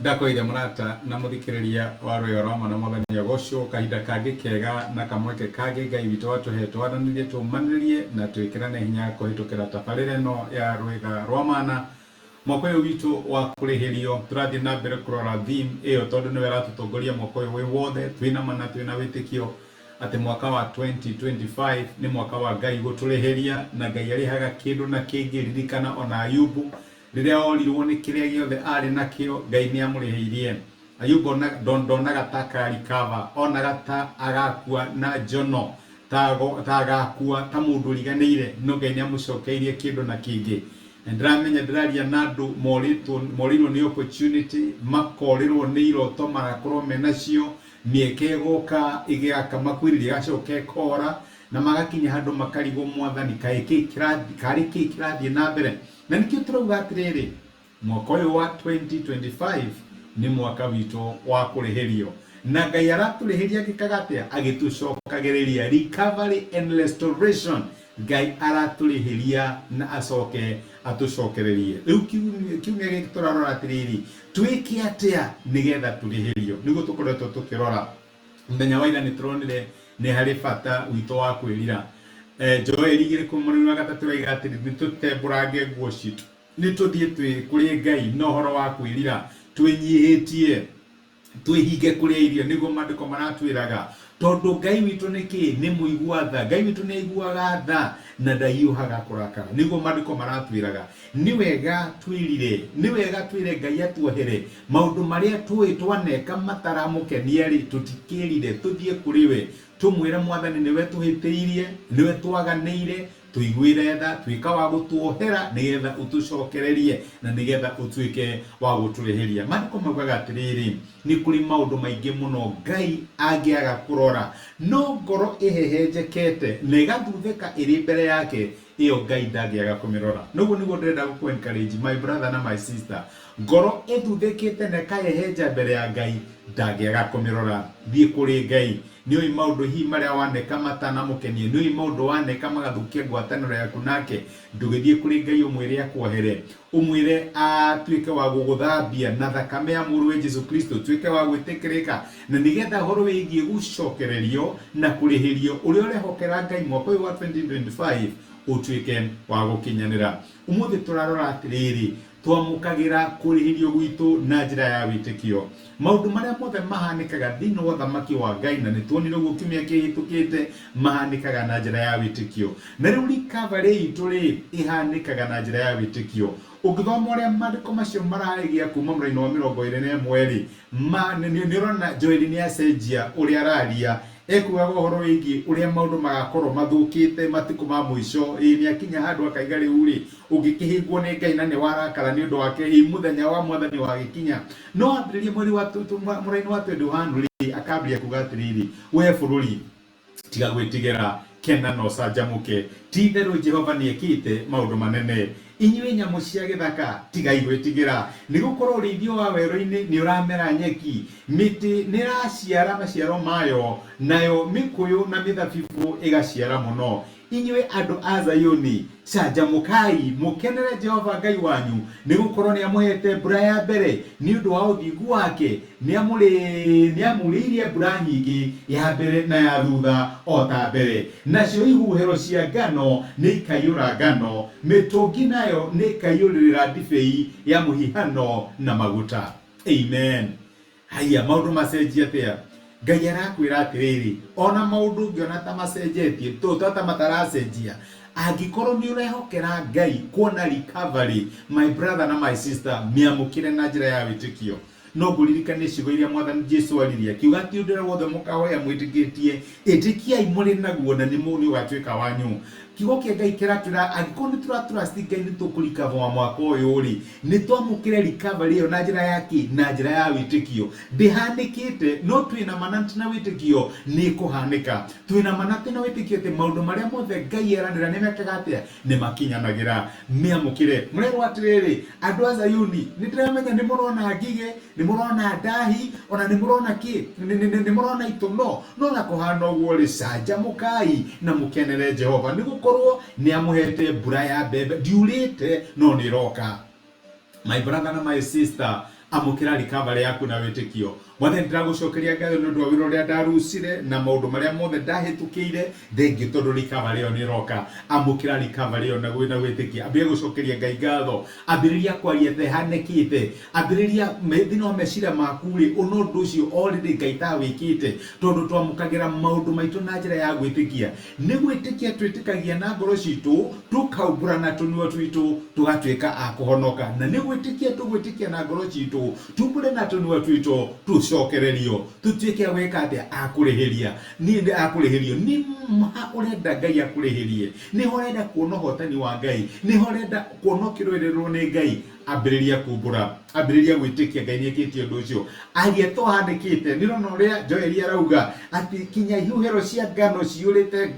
ndakoire murata na muthikiriria wa rũyo rwa mwana mwathani agocwo kahinda kangi kega na kamweke kangi Ngai witu watuhete waranĩrie tumanĩrĩrie na twĩkĩrane hinya kũhĩtũkĩra tabarĩra ĩno ya rwĩga rwa mana mwaka ũyũ witũ wa kũrĩhĩrio. Tũrathiĩ na mbere kũrora theme ĩyo tondũ nĩwe ratũtongoria mwaka ũyũ wĩ wothe, twĩna mana twĩna wĩtĩkio atĩ mwaka wa 2025 nĩ mwaka wa Ngai gũtũrĩhĩria, na Ngai arĩhaga kĩndũ na kĩngĩ. Ririkana ona Ayubu rĩrĩa orirwo nĩ kĩrĩa gĩothe arĩ nakĩo, Ngai nĩ amũrĩhĩirie. Ayubu ndonaga ta akarikava, onaga ta agakua na njono, ta agakua ta mũndũ riganĩire, no Ngai nĩ amũcokeirie kĩndũ na kĩngĩ. Ndĩramenya ndĩraria na andũ morirwo nĩ opportunity, makorirwo nĩ iroto marakorwo menacio, mĩeke ĩgoka ĩgĩaka makwĩrĩria gacoka ĩkora, na magakinya handũ makarigwo Mwathani karĩ kĩĩ kĩrathiĩ na mbere. Na nikio turauga atirĩrĩ, mwaka ũyũ wa 2025 nĩ mwaka witũ wa kũrĩhĩrio, na Ngai aratũrĩhĩria gĩkaga atĩa? Agĩtũcokagĩrĩria, recovery and restoration. Ngai aratũrĩhĩria na acoke atũcokererie. Rĩu kiumia gĩkĩ tũrarora atirĩrĩ, twĩke atĩa nĩgetha tũrĩhĩrio? Nĩguo tũkoretwo tũkĩrora mũthenya wa ira, nĩ tũronire nĩ harĩ bata witũ wa kwĩrira. Joeli 2:3 raiga atĩrĩ, nĩtũtembũrange nguo citũ, nĩtũthiĩ kũrĩ Ngai na ũhoro wa kwĩrira, twĩnyihĩtie, twĩhinge kũrĩa irio, nĩguo maandĩko maratwĩraga. Tondũ Ngai witũ nĩkĩ? Nĩ mũigua tha. Ngai witũ nĩ aiguaga tha na ndahiũhaga kũrakara, nĩguo maandĩko maratwĩraga. Nĩ wega twĩrire, nĩ wega twĩre Ngai atuohere maũndũ marĩa tũĩ twaneka mataramũkenia rĩ, tũtikĩrire, tũthiĩ kũrĩ we, tumwĩre Mwathani nĩwe tuhĩtĩirie, nĩwe twaganĩire, tuiguire tha, tuĩka wa gũtuohera nĩgetha ũtũcokererie na nĩgetha ũtuĩke wa gũtũrĩhĩria. Maandĩko maugaga atĩrĩrĩ, nĩ kũrĩ maũndũ maingĩ mũno Ngai angĩaga kũrora, no ngoro ĩhehenjekete na ĩgathuthĩka ĩrĩ mbere yake, ĩyo Ngai ndangĩaga kũmĩrora. Noguo nĩguo ndĩrenda gũkũ encourage my brother na my sister, ngoro ĩthuthĩkĩte na ĩkahehenja mbere ya Ngai, ndangĩaga kũmĩrora. Thiĩ kũrĩ Ngai. Nĩoĩ maũndũ hihi marĩa waneka matanamũkenie, nĩoĩ maũndũ waneka magathukia ngwatanĩro yaku nake. Ndũgĩthiĩ kũrĩ Ngai ũmwĩre akuohere, ũmwĩre atuĩke wa gũgũthambia na thakame ya mũrũ wa Jesu Kristo, tuĩke wa gwĩtĩkĩrĩka, na nĩgetha ũhoro wĩgiĩ gũcokererio na kũrĩhĩrio ũrĩa ũrehokera Ngai mwaka ũyũ wa 2025 ũtuĩke wa gũkinyanĩra. Ũmũthĩ tũrarora atĩrĩrĩ, twamũkagĩra kũrĩhĩrio gwitũ na njĩra ya wĩtĩkio. Maũndũ marĩa mothe mahanĩkaga thĩinĩ wa ũthamaki wa Ngai, na nĩtuonire ũguo kiumia kĩhĩtũkĩte, mahanĩkaga na njĩra ya wĩtĩkio. Na rĩu recovery itũ rĩ, ĩhanĩkaga na njĩra ya wĩtĩkio. Ũngĩthoma ũrĩa maandĩko macio mararĩgia kuma mũraini wa 21 rĩ, nĩũrona Joeli nĩ acenjia ũrĩa araria, ekuaga ũhoro wĩgiĩ ũrĩa maũndũ magakorwo mathũkĩte matukũ ma mũico. Nĩ akinya handũ akaiga rĩu rĩ, ũngĩkĩhingwo nĩ Ngai na nĩ warakara nĩ ũndũ wake, mũthenya wa Mwathani wagĩkinya. No ambĩrĩria mweri wa mũraini wa 21 rĩ, akambĩrĩria kuga atĩrĩrĩ, we bũrũri tiga gwĩtigĩra, kena na ũcanjamũke, ti itherũ Jehova nĩekĩte maũndũ manene. Inyuĩ nyamũ cia gĩthaka tigai gwĩtigĩra, nĩgũkorwo ũrĩithio wa werũ-inĩ nĩ ũramera nyeki, mĩtĩ nĩ ĩraciara maciaro mayo, nayo mĩkũyũ na mĩthabibũ ĩgaciara mũno. Inyuĩ andũ a Zayuni canjamũkai, mũkenere Jehova Ngai wanyu, nĩgũkorwo nĩamũhete mbura ya mbere nĩ ũndũ wa ũthingu wake, nĩamurĩirie mbura nyingĩ ya mbere na ya thutha o ta mbere. Nacio ihuhĩro cia ngano nĩ ikaiyũra ngano, mĩtũngi nayo nĩ ikaiyũrĩrĩra ndibei ya mũhihano na maguta. Amen. Haya, maũndũ macenjia atĩa? Ngai arakwĩra atĩrĩrĩ, ona maũndũ ũngĩona ta macenjetie, ta mataracenjia, angĩkorwo nĩ ũrehokera Ngai kuona recovery, my brother na my sister, mĩamũkĩre na njĩra ya wĩtĩkio. No ngũririkanie ciugo iria Mwathani Jesũ aririe, kiuga ti ũndũ wothe mũkahoya mwĩtĩkĩtie, ĩtĩkiai mũrĩ naguo na nĩ ũgatuĩka wanyu. Kiugo kĩa Ngai kĩratwĩra angĩkorwo nĩ tũratũrasti Ngai nĩ tũkũrikava mwaka ũyũ rĩ, nĩ twamũkĩre recovery ĩyo na njĩra yake, na njĩra ya wĩtĩkio. Ndĩhanĩkĩte, no twĩna manati na wĩtĩkio nĩ kũhanĩka. Twĩna manati na wĩtĩkio atĩ maũndũ marĩa mothe Ngai eranĩra nĩ mekaga atĩa, nĩ makinyanagĩra. Mĩamũkĩre. Mũrerwo atĩrĩrĩ, andũ a Zayuni, nĩ ndĩramenya nĩ mũrona ngigĩ, nĩ mũrona ndahi, ona nĩ mũrona kĩ, nĩ mũrona itono, no na kũhana ũguo rĩ, canjamũkai na mũkenere Jehova, nĩgũkorwo nĩamũhete mbura ya mbembe, ndiurĩte no nĩ roka. My brother na my sister, amukira recovery yaku na witikio. Mwathani ndiragucokeria ngatho nĩ ũndũ wa wĩra ũrĩa ndarucire na maũndũ marĩa mothe ndahĩtũkĩire. Thengiũ tondũ recovery ĩyo nĩ ĩroka. Amukira recovery ĩyo na wĩtĩkia. Ambĩrĩria gũcokeria Ngai ngatho. Ambĩrĩria kwaria the hanĩkĩte. Ambĩrĩria thĩinĩ wa meciria maku rĩ, ũno ũndũ ũcio already Ngai tawĩkĩte, tondũ twamũkagĩra maũndũ maitũ na njĩra ya gwĩtĩkia. Nĩ gwĩtĩkia twĩtĩkagia na ngoro citũ, tũkaumbũra na tũnua twitũ, tũgatuĩka a kũhonoka. Na nĩ gwĩtĩkia tũgwĩtĩkia na ngoro citũ, tumbũre na tũnua twitũ, tucokererio, tutuĩke gwĩka atĩa akũrĩhĩria. Nĩ akũrĩhĩrio, nĩ ũrenda Ngai akũrĩhĩrie, nĩ ũrenda kuona ũhotani wa Ngai, nĩ ũrenda kuona kĩrũĩrĩrwo nĩ Ngai. Ambĩrĩria kumbũra, ambĩrĩria gwĩtĩkia Ngai nĩekĩte ũndũ ũcio. Aria to handĩkĩte. Nĩrona ũrĩa Joeli arauga atĩ kinya ihuhĩro cia ngano ciũrĩte,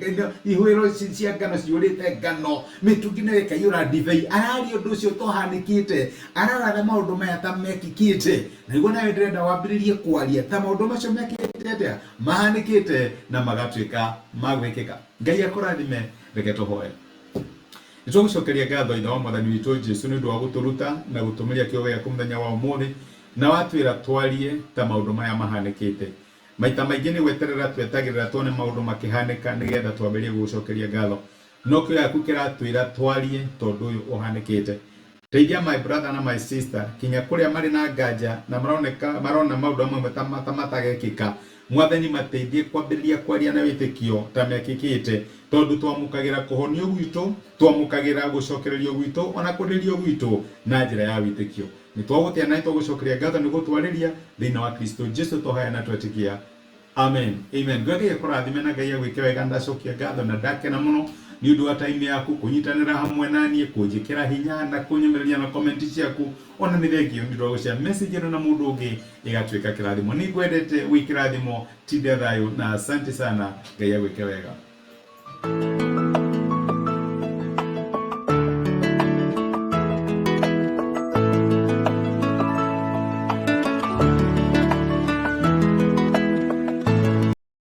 ihuhĩro cia ngano ciũrĩte ngano, mĩtũngi nĩ ĩkaiyũra ndibei. Araria ũndũ ũcio to handĩkĩte, ararora maũndũ maya ta mekĩkĩte. Na nĩguo nawe ndĩrenda wambĩrĩrie kwaria ta maũndũ macio mekĩkĩte atĩa, mahanĩkĩte na magatuĩka magwĩkĩka. Ngai akũrathime. Reke tũhoe. Nĩtũgũcokeria ngatho Ithe wa Mwathani witũ Jesũ nĩ ũndũ wa gũtũruta na gũtũmĩria kĩogo gĩaku mũthenya wa ũmũthĩ, na watwĩra twarie ta maũndũ maya mahanĩkĩte. Maita maingĩ nĩ gweterera twetagĩrĩra tuone maũndũ makĩhanĩka nĩgetha twambĩrĩrie gũgũcokeria ngatho. No kĩogo gĩaku kĩratwĩra twarie tondũ ũyũ ũhanĩkĩte. Teithia my brother na my sister kinya kũrĩa marĩ na nganja na marona maũndũ amwe ta matagekĩka. Mwathani mateithie kwambĩrĩria kwaria na wĩtĩkio ta mekĩkĩte, tondũ twamũkagĩra kũhonio gwitũ, twamũkagĩra gũcokererio gwitũ, ona kũrĩrio gwitũ na njĩra ya wĩtĩkio. Nĩ twagũtĩa na tũgũcokeria ngatho nĩ gũtwarĩria thĩinĩ wa Kristo Jesũ tũhoya na twetĩkia. Amen. Amen. Ngai akũrathime na Ngai agwĩke wega. Ndacokia ngatho na ndakena mũno nĩ ũndũ wa time yaku kũnyitanĩra hamwe naniĩ, kũnjĩkĩra hinya na kũnyũmĩrĩria na comment ciaku. Ona nĩ thengio nĩ ũndũ wa gũshare message ĩno na mũndũ ũngĩ ĩgatuĩka kĩrathimo. Nĩ ngwendete wĩ kĩrathimo, tinda thayũ na asante sana. Ngai agwĩke wega.